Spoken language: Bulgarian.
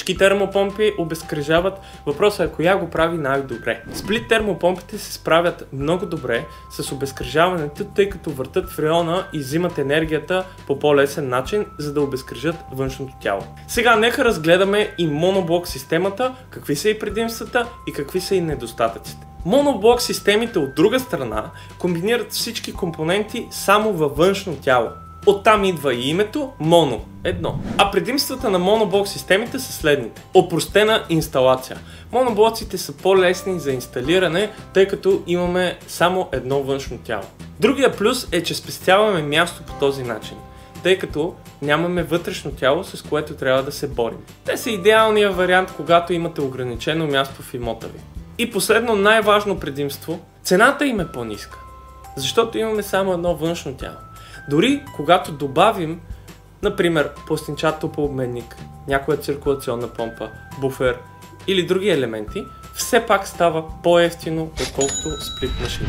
Всички термопомпи обезкръжават. Въпросът е коя го прави най-добре. Сплит термопомпите се справят много добре с обезкръжаването, тъй като въртат фреона и взимат енергията по по-лесен начин, за да обезкръжат външното тяло. Сега нека разгледаме и моноблок системата, какви са и предимствата и какви са и недостатъците. Моноблок системите от друга страна комбинират всички компоненти само във външно тяло. Оттам идва и името моно, едно. А предимствата на моноблок системите са следните. Опростена инсталация. Моноблоците са по-лесни за инсталиране, тъй като имаме само едно външно тяло. Другия плюс е, че спестяваме място по този начин, тъй като нямаме вътрешно тяло, с което трябва да се борим. Те са идеалният вариант, когато имате ограничено място в имота ви. И последно, най-важно предимство, цената им е по-ниска, защото имаме само едно външно тяло. Дори когато добавим, например, пластинчат топлообменник, някоя циркулационна помпа, буфер или други елементи, все пак става по-евтино, отколкото сплит машина.